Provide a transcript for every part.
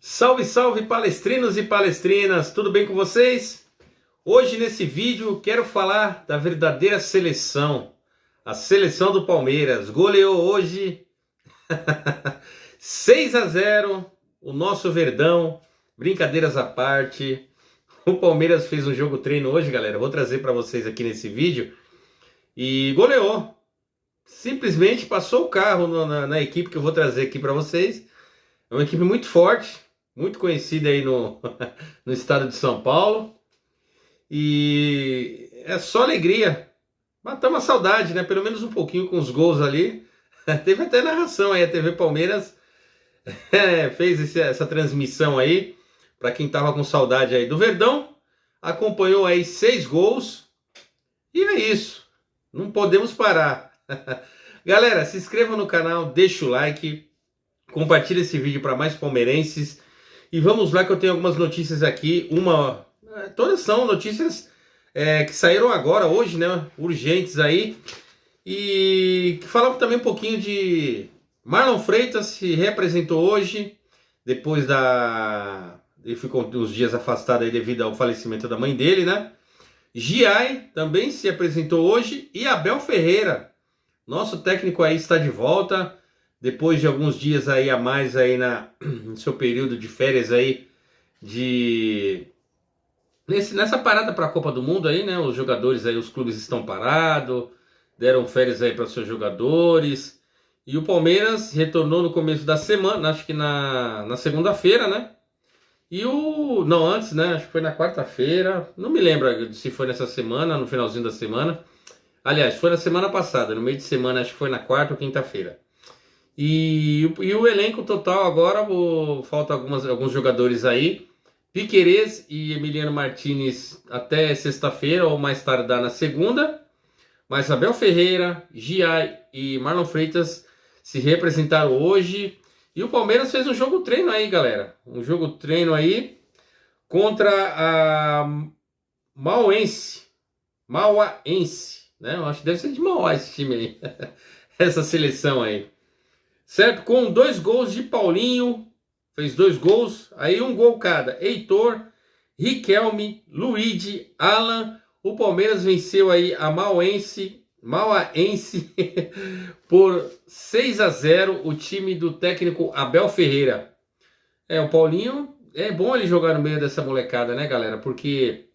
Salve, salve palestrinos e palestrinas, tudo bem com vocês? Hoje nesse vídeo quero falar da verdadeira seleção, a seleção do Palmeiras. Goleou hoje 6-0 o nosso Verdão, brincadeiras à parte. O Palmeiras fez um jogo treino hoje, galera, vou trazer para vocês aqui nesse vídeo, e goleou. Simplesmente passou o carro na equipe que eu vou trazer aqui para vocês. É uma equipe muito forte, muito conhecida aí no estado de São Paulo. E é só alegria. Matamos a saudade, né? Pelo menos um pouquinho com os gols ali. Teve até narração aí, a TV Palmeiras fez essa transmissão aí. Para quem tava com saudade aí do Verdão, acompanhou aí 6 gols. E é isso. Não podemos parar. Galera, se inscreva no canal, deixa o like, compartilha esse vídeo para mais palmeirenses. E vamos lá que eu tenho algumas notícias aqui. Todas são notícias que saíram agora, hoje, né? Urgentes aí. E que falavam também um pouquinho de Marlon Freitas, se reapresentou hoje, depois ele ficou uns dias afastado aí devido ao falecimento da mãe dele, né? Giai também se apresentou hoje e Abel Ferreira, nosso técnico aí, está de volta depois de alguns dias aí a mais aí no seu período de férias aí nessa parada para a Copa do Mundo aí, né? Os jogadores aí, os clubes estão parados, deram férias aí para seus jogadores. E o Palmeiras retornou no começo da semana, acho que na segunda-feira, né? Não, antes, né? Acho que foi na quarta-feira. Não me lembro se foi nessa semana, no finalzinho da semana. Aliás, foi na semana passada, no meio de semana, acho que foi na quarta ou quinta-feira. E o elenco total agora, falta alguns jogadores aí. Piquerez e Emiliano Martinez até sexta-feira ou mais tardar na segunda. Mas Abel Ferreira, Giai e Marlon Freitas se representaram hoje. E o Palmeiras fez um jogo treino aí, galera. Um jogo treino aí contra a Mauense, né? Eu acho que deve ser de Mauá esse time aí. Essa seleção aí. Certo? Com 2 gols de Paulinho. Fez 2 gols. Aí 1 gol cada. Heitor, Riquelme, Luigi, Alan. O Palmeiras venceu aí a Mauense por 6-0, o time do técnico Abel Ferreira. O Paulinho, é bom ele jogar no meio dessa molecada, né, galera? Porque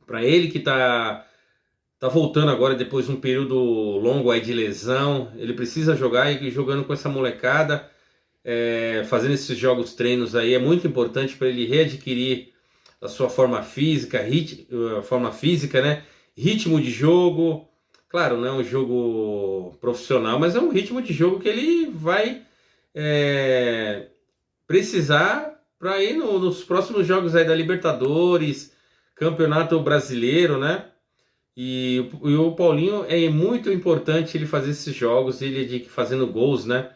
para ele que tá voltando agora depois de um período longo aí de lesão, ele precisa jogar, e jogando com essa molecada, fazendo esses jogos treinos aí, é muito importante para ele readquirir a sua forma física, né? Ritmo de jogo. Claro, não é um jogo profissional, mas é um ritmo de jogo que ele vai precisar para ir nos próximos jogos aí da Libertadores, Campeonato Brasileiro, né? E o Paulinho, é muito importante ele fazer esses jogos, ele fazendo gols, né?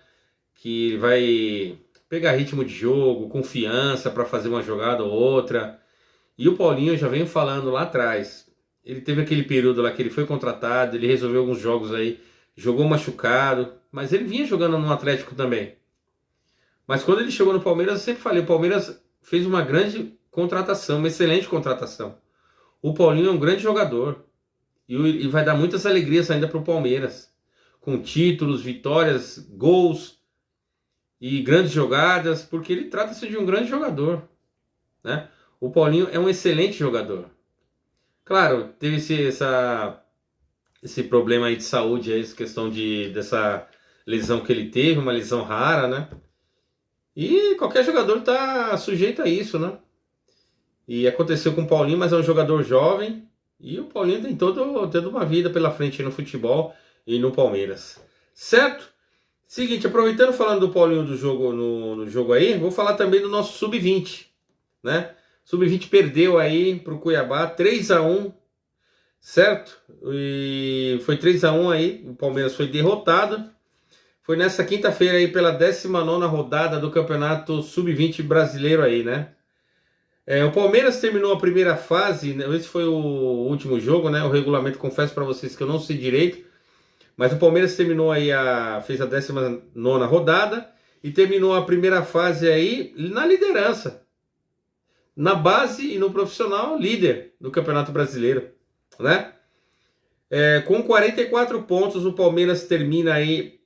Que ele vai pegar ritmo de jogo, confiança para fazer uma jogada ou outra. E o Paulinho, eu já venho falando lá atrás, ele teve aquele período lá que ele foi contratado, ele resolveu alguns jogos aí, jogou machucado, mas ele vinha jogando no Atlético também. Mas quando ele chegou no Palmeiras, eu sempre falei, o Palmeiras fez uma grande contratação, uma excelente contratação. O Paulinho é um grande jogador e vai dar muitas alegrias ainda para o Palmeiras, com títulos, vitórias, gols e grandes jogadas, porque ele trata-se de um grande jogador, né? O Paulinho é um excelente jogador. Claro, teve esse problema aí de saúde, aí, essa questão dessa lesão que ele teve, uma lesão rara, né? E qualquer jogador tá sujeito a isso, né? E aconteceu com o Paulinho, mas é um jogador jovem. E o Paulinho tem toda uma vida pela frente no futebol e no Palmeiras. Certo? Seguinte, aproveitando falando do Paulinho do jogo no jogo aí, vou falar também do nosso Sub-20, né? Sub-20 perdeu aí pro Cuiabá 3-1, certo? E foi 3-1 aí, o Palmeiras foi derrotado. Foi nessa quinta-feira aí pela 19ª rodada do Campeonato Sub-20 brasileiro aí, né? O Palmeiras terminou a primeira fase, né? Esse foi o último jogo, né? O regulamento, confesso para vocês que eu não sei direito, mas o Palmeiras terminou aí, fez a 19ª rodada e terminou a primeira fase aí na liderança. Na base e no profissional, líder do Campeonato Brasileiro, né? Com 44 pontos, o Palmeiras termina aí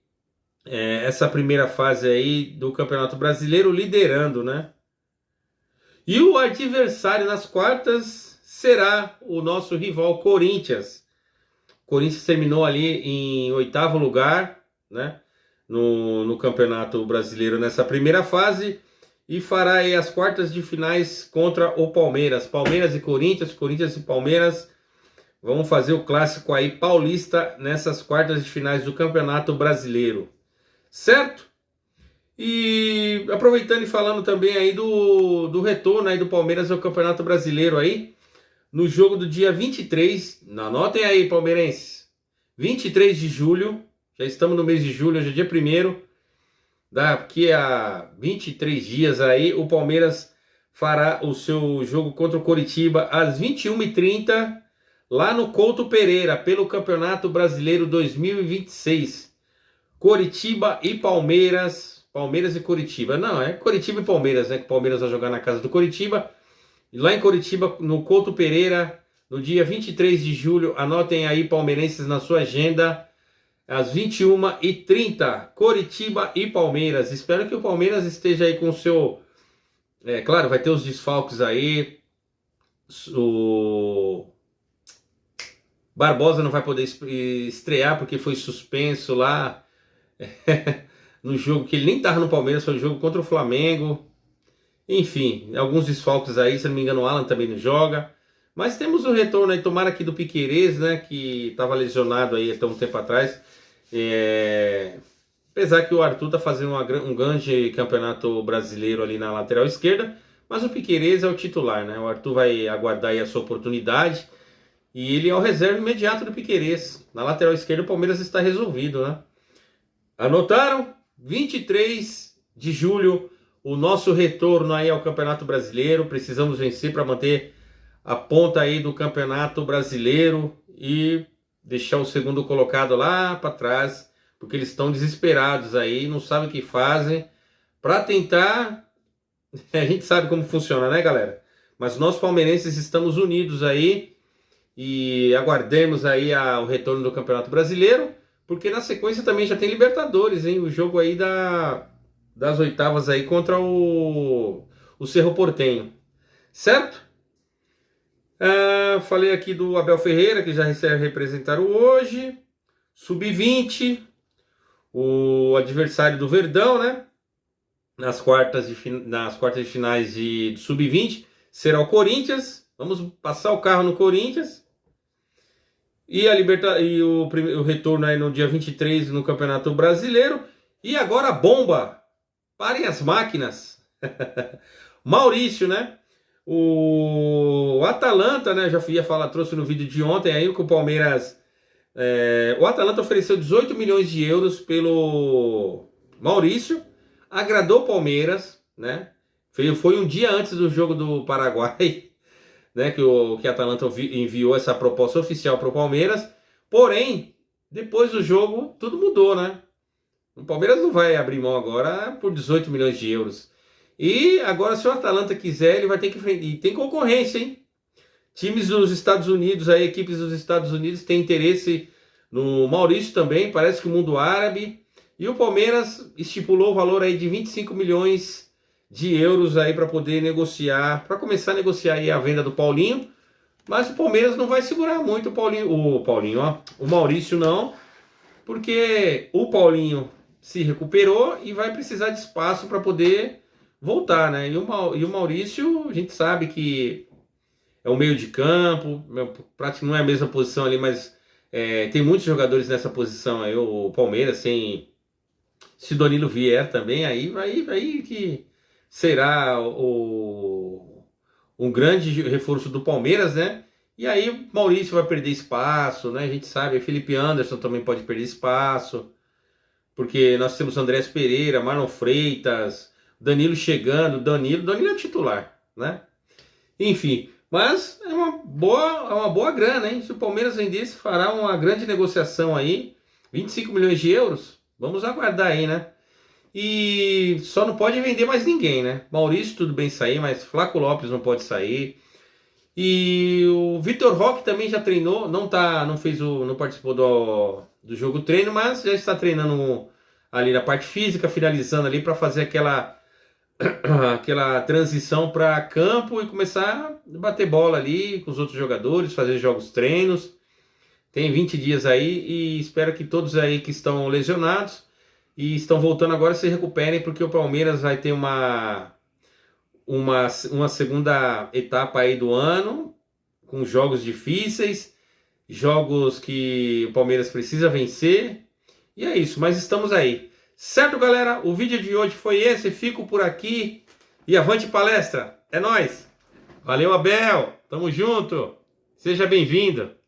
essa primeira fase aí do Campeonato Brasileiro liderando, né? E o adversário nas quartas será o nosso rival Corinthians. O Corinthians terminou ali em 8º lugar, né? No Campeonato Brasileiro nessa primeira fase e fará aí as quartas de finais contra o Palmeiras. Palmeiras e Corinthians, Corinthians e Palmeiras vão fazer o clássico aí paulista nessas quartas de finais do Campeonato Brasileiro, certo? E aproveitando e falando também aí do retorno aí do Palmeiras ao Campeonato Brasileiro aí, no jogo do dia 23, anotem aí, palmeirenses, 23 de julho, já estamos no mês de julho, hoje é dia 1º, daqui a 23 dias aí, o Palmeiras fará o seu jogo contra o Coritiba às 21h30, lá no Couto Pereira, pelo Campeonato Brasileiro 2026. Coritiba e Palmeiras, Palmeiras e Coritiba. Não, é Coritiba e Palmeiras, né? Que o Palmeiras vai jogar na casa do Coritiba. E lá em Coritiba, no Couto Pereira, no dia 23 de julho, anotem aí, palmeirenses, na sua agenda, às 21h30, Coritiba e Palmeiras. Espero que o Palmeiras esteja aí com o seu... claro, vai ter os desfalques aí. O Barbosa não vai poder estrear porque foi suspenso lá no jogo que ele nem estava no Palmeiras, foi o jogo contra o Flamengo. Enfim, alguns desfalques aí, se não me engano o Alan também não joga. Mas temos o retorno aí, tomara aqui do Piquerez, né, que estava lesionado aí até um tempo atrás. Apesar que o Arthur está fazendo um grande campeonato brasileiro ali na lateral esquerda, mas o Piquerez é o titular, né? O Arthur vai aguardar aí a sua oportunidade e ele é o reserva imediato do Piquerez. Na lateral esquerda o Palmeiras está resolvido, né? Anotaram? 23 de julho, o nosso retorno aí ao Campeonato Brasileiro. Precisamos vencer para manter a ponta aí do Campeonato Brasileiro e deixar o segundo colocado lá para trás, porque eles estão desesperados aí, não sabem o que fazem para tentar. A gente sabe como funciona, né, galera? Mas nós palmeirenses estamos unidos aí e aguardemos aí o retorno do Campeonato Brasileiro, porque na sequência também já tem Libertadores, hein? O jogo aí das oitavas aí contra o Cerro Porteño, certo? Falei aqui do Abel Ferreira, que já representaram hoje. Sub-20, o adversário do Verdão, né? Nas quartas de finais de Sub-20 será o Corinthians. Vamos passar o carro no Corinthians. E o retorno aí no dia 23 no Campeonato Brasileiro. E agora a bomba. Parem as máquinas. Maurício, né? O Atalanta, né? Já ia falar, trouxe no vídeo de ontem aí que o Palmeiras... o Atalanta ofereceu 18 milhões de euros pelo Maurício. Agradou o Palmeiras, né? Foi um dia antes do jogo do Paraguai, né? Que a Atalanta enviou essa proposta oficial para o Palmeiras. Porém, depois do jogo, tudo mudou, né? O Palmeiras não vai abrir mão agora por 18 milhões de euros. E agora, se o Atalanta quiser, ele vai ter que... E tem concorrência, hein? Times dos Estados Unidos, aí, equipes dos Estados Unidos têm interesse no Maurício também, parece que o mundo árabe. E o Palmeiras estipulou o valor aí de 25 milhões de euros aí para poder negociar, para começar a negociar aí a venda do Paulinho. Mas o Palmeiras não vai segurar muito o Maurício não, porque o Paulinho se recuperou e vai precisar de espaço para poder voltar, né? E o Maurício, a gente sabe que é o meio de campo, praticamente não é a mesma posição ali, mas tem muitos jogadores nessa posição aí. O Palmeiras tem... Se Danilo vier também, aí que será um grande reforço do Palmeiras, né? E aí o Maurício vai perder espaço, né? A gente sabe, Felipe Anderson também pode perder espaço, porque nós temos Andrés Pereira, Marlon Freitas, Danilo chegando, Danilo é titular, né? Enfim, mas é uma boa grana, hein? Se o Palmeiras vendesse, fará uma grande negociação aí, 25 milhões de euros. Vamos aguardar aí, né? E só não pode vender mais ninguém, né? Maurício tudo bem sair, mas Flaco Lopes não pode sair. E o Vitor Roque também já treinou, não participou do jogo treino, mas já está treinando ali na parte física, finalizando ali para fazer aquela transição para campo e começar a bater bola ali com os outros jogadores, fazer jogos treinos. Tem 20 dias aí e espero que todos aí que estão lesionados e estão voltando agora se recuperem, porque o Palmeiras vai ter uma segunda etapa aí do ano, com jogos difíceis, jogos que o Palmeiras precisa vencer. E é isso, mas estamos aí. Certo, galera? O vídeo de hoje foi esse. Fico por aqui e avante palestra. É nóis! Valeu, Abel! Tamo junto! Seja bem-vindo!